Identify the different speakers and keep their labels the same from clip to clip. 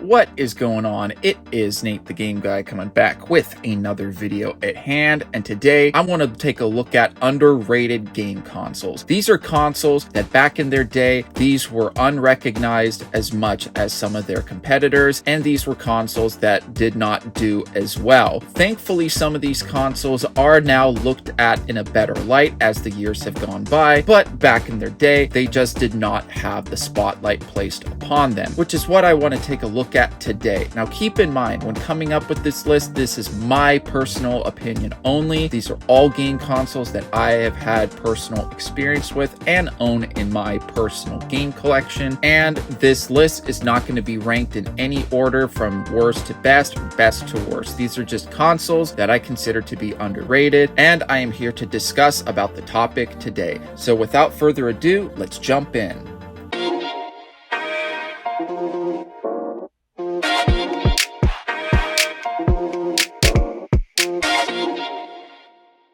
Speaker 1: What is going on? It is Nate the Game Guy coming back with another video at hand, and today I want to take a look at underrated game consoles. These are consoles that back in their day, these were unrecognized as much as some of their competitors, and these were consoles that did not do as well. Thankfully, some of these consoles are now looked at in a better light as the years have gone by, but back in their day, they just did not have the spotlight placed upon them, which is what I want to take a look at today. Now, keep in mind, when coming up with this list, this is my personal opinion only. These are all game consoles that I have had personal experience with and own in my personal game collection, and this list is not going to be ranked in any order from worst to best or best to worst. These are just consoles that I consider to be underrated, and I am here to discuss about the topic today. So without further ado, let's jump in.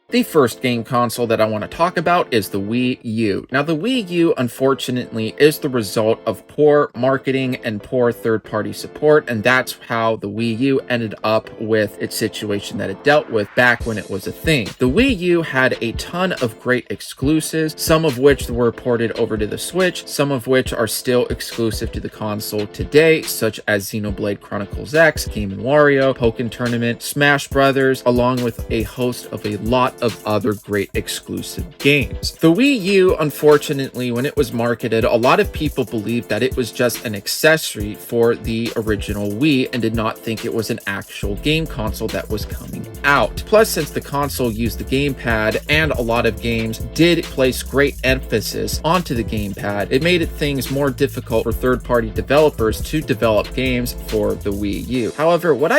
Speaker 1: The first game console that I want to talk about is the Wii U. Now, the Wii U, unfortunately, is the result of poor marketing and poor third-party support, and that's how the Wii U ended up with its situation that it dealt with back when it was a thing. The Wii U had a ton of great exclusives, some of which were ported over to the Switch, some of which are still exclusive to the console today, such as Xenoblade Chronicles X, Game & Wario, Pokken Tournament, Smash Brothers, along with a host of a lot of other great exclusive games. The Wii U, unfortunately, when it was marketed, a lot of people believed that it was just an accessory for the original Wii and did not think it was an actual game console that was coming out. Plus, since the console used the gamepad and a lot of games did place great emphasis onto the gamepad, it made things more difficult for third-party developers to develop games for the Wii U. However, what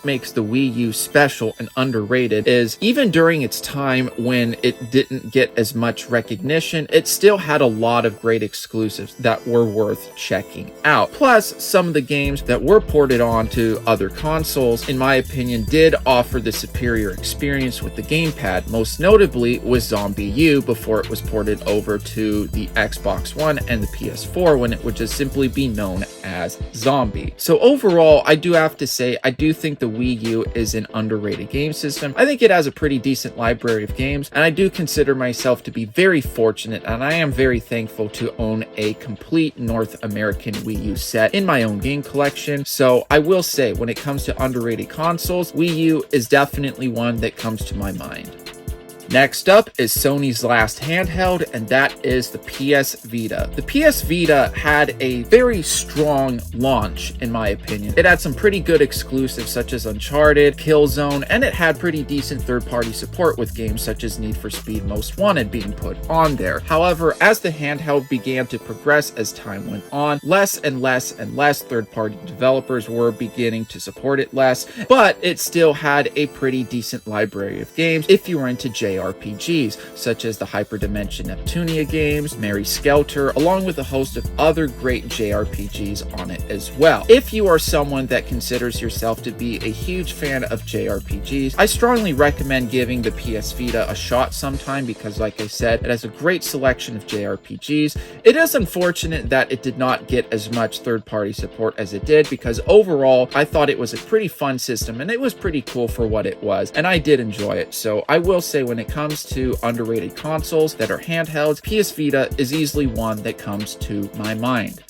Speaker 1: makes the Wii U special and underrated is even during its time when it didn't get as much recognition, it still had a lot of great exclusives that were worth checking out. Plus, some of the games that were ported on to other consoles, in my opinion, did offer the superior experience with the gamepad. Most notably was ZombiU before it was ported over to the Xbox One and the PS4 when it would just simply be known as Zombie. So overall, I do have to say, I do think the Wii U is an underrated game system. I think it has a pretty decent library of games, and I do consider myself to be very fortunate, and I am very thankful to own a complete North American Wii U set in my own game collection. So I will say, when it comes to underrated consoles, Wii U is definitely one that comes to my mind. Next up is Sony's last handheld, and that is the PS Vita. The PS Vita had a very strong launch, in my opinion. It had some pretty good exclusives such as Uncharted, Killzone, and it had pretty decent third-party support with games such as Need for Speed Most Wanted being put on there. However, as the handheld began to progress as time went on, less and less third-party developers were beginning to support it less, but it still had a pretty decent library of games if you were into JRPGs, such as the Hyperdimension Neptunia games, Mary Skelter, along with a host of other great JRPGs on it as well. If you are someone that considers yourself to be a huge fan of JRPGs, I strongly recommend giving the PS Vita a shot sometime because, like I said, it has a great selection of JRPGs. It is unfortunate that it did not get as much third-party support as it did because overall, I thought it was a pretty fun system and it was pretty cool for what it was, and I did enjoy it. So I will say, when it comes to underrated consoles that are handhelds, PS Vita is easily one that comes to my mind.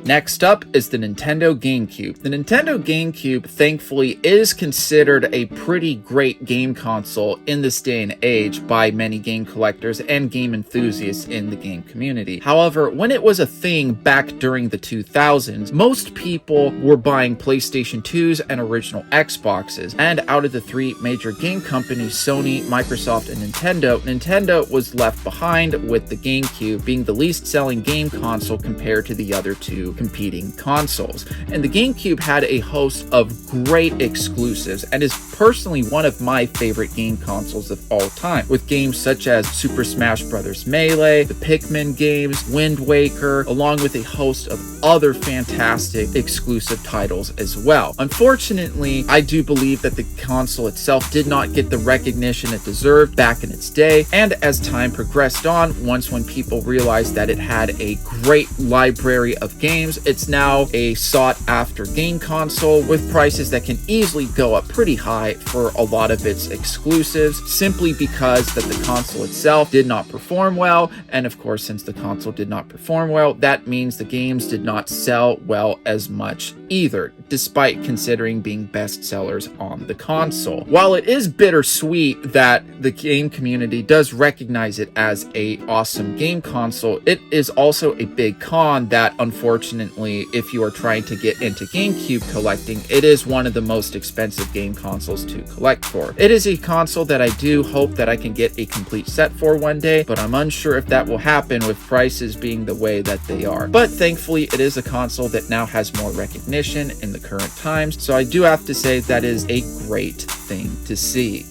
Speaker 1: Next up is the Nintendo GameCube. The Nintendo GameCube, thankfully, is considered a pretty great game console in this day and age by many game collectors and game enthusiasts in the game community. However, when it was a thing back during the 2000s, most people were buying PlayStation 2s and original Xboxes, and out of the three major game companies, Sony, Microsoft, and Nintendo was left behind with the GameCube being the least selling game console compared to the other two competing consoles. And the GameCube had a host of great exclusives and is personally one of my favorite game consoles of all time, with games such as Super Smash Bros. Melee, the Pikmin games, Wind Waker, along with a host of other fantastic exclusive titles as well. Unfortunately, I do believe that the console itself did not get the recognition it deserved back in its day, and as time progressed on, when people realized that it had a great library of games, it's now a sought-after game console with prices that can easily go up pretty high for a lot of its exclusives, simply because that the console itself did not perform well, and of course, since the console did not perform well, that means the games did not sell well as much either, despite considering being bestsellers on the console. While it is bittersweet that the game community does recognize it as a awesome game console, it is also a big con that, unfortunately, if you are trying to get into GameCube collecting, it is one of the most expensive game consoles to collect for. It is a console that I do hope that I can get a complete set for one day, but I'm unsure if that will happen with prices being the way that they are. But thankfully, it is a console that now has more recognition in the current times, so I do have to say that is a great thing to see.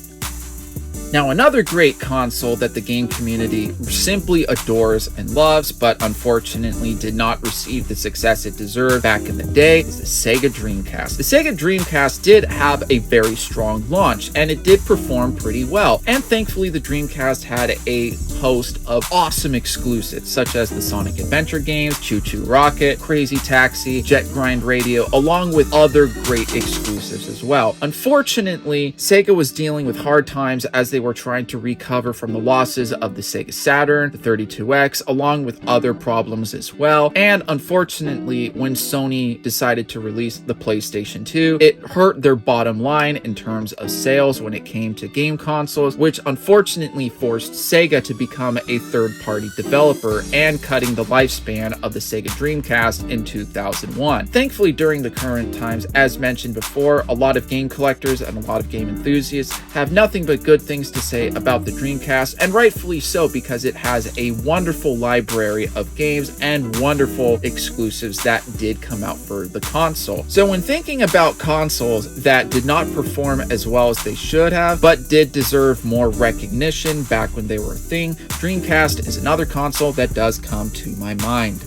Speaker 1: Now, another great console that the game community simply adores and loves, but unfortunately did not receive the success it deserved back in the day, is the Sega Dreamcast. The Sega Dreamcast did have a very strong launch, and it did perform pretty well. And thankfully, the Dreamcast had a host of awesome exclusives, such as the Sonic Adventure games, Choo Choo Rocket, Crazy Taxi, Jet Grind Radio, along with other great exclusives as well. Unfortunately, Sega was dealing with hard times as they were trying to recover from the losses of the Sega Saturn, the 32X, along with other problems as well. And unfortunately, when Sony decided to release the PlayStation 2, it hurt their bottom line in terms of sales when it came to game consoles, which unfortunately forced Sega to become a third-party developer and cutting the lifespan of the Sega Dreamcast in 2001. Thankfully, during the current times, as mentioned before, a lot of game collectors and a lot of game enthusiasts have nothing but good things to say about the Dreamcast, and rightfully so, because it has a wonderful library of games and wonderful exclusives that did come out for the console. So when thinking about consoles that did not perform as well as they should have, but did deserve more recognition back when they were a thing, Dreamcast is another console that does come to my mind.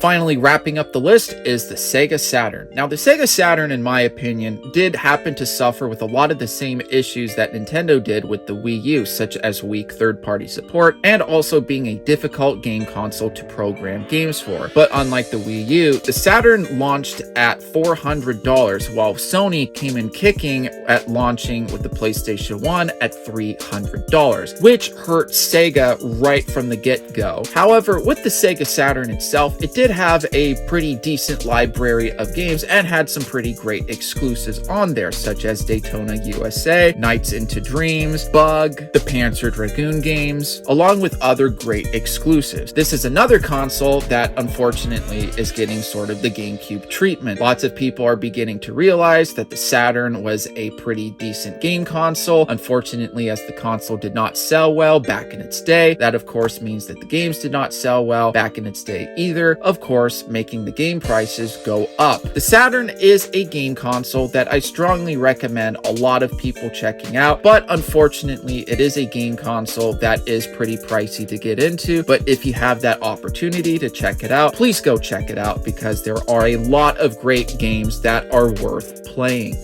Speaker 1: Finally, wrapping up the list is the Sega Saturn. Now, the Sega Saturn, in my opinion, did happen to suffer with a lot of the same issues that Nintendo did with the Wii U, such as weak third-party support, and also being a difficult game console to program games for. But unlike the Wii U, the Saturn launched at $400, while Sony came in kicking at launching with the PlayStation 1 at $300, which hurt Sega right from the get-go. However, with the Sega Saturn itself, it did have a pretty decent library of games and had some pretty great exclusives on there, such as Daytona USA, Nights into Dreams, Bug, the Panzer Dragoon games, along with other great exclusives. This is another console that unfortunately is getting sort of the GameCube treatment. Lots of people are beginning to realize that the Saturn was a pretty decent game console. Unfortunately, as the console did not sell well back in its day, that of course means that the games did not sell well back in its day either, of course making the game prices go up. The Saturn is a game console that I strongly recommend a lot of people checking out, but unfortunately it is a game console that is pretty pricey to get into. But if you have that opportunity to check it out, please go check it out, because there are a lot of great games that are worth playing.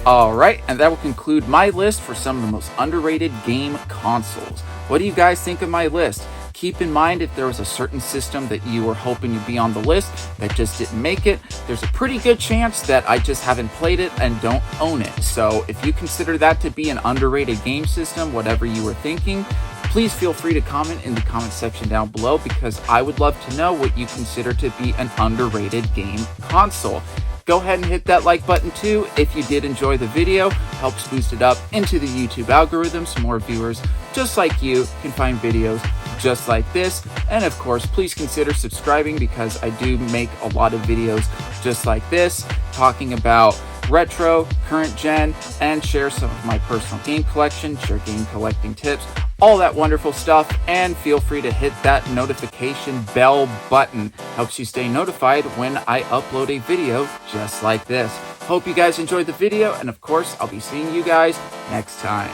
Speaker 1: Alright, and that will conclude my list for some of the most underrated game consoles. What do you guys think of my list? Keep in mind, if there was a certain system that you were hoping to be on the list that just didn't make it, there's a pretty good chance that I just haven't played it and don't own it. So if you consider that to be an underrated game system, whatever you were thinking, please feel free to comment in the comment section down below, because I would love to know what you consider to be an underrated game console. Go ahead and hit that like button too if you did enjoy the video. Helps boost it up into the YouTube algorithm so more viewers just like you can find videos just like this. And of course, please consider subscribing, because I do make a lot of videos just like this, talking about retro, current gen, and share some of my personal game collection, share game collecting tips, all that wonderful stuff. And feel free to hit that notification bell button. Helps you stay notified when I upload a video just like this. Hope you guys enjoyed the video, and of course, I'll be seeing you guys next time.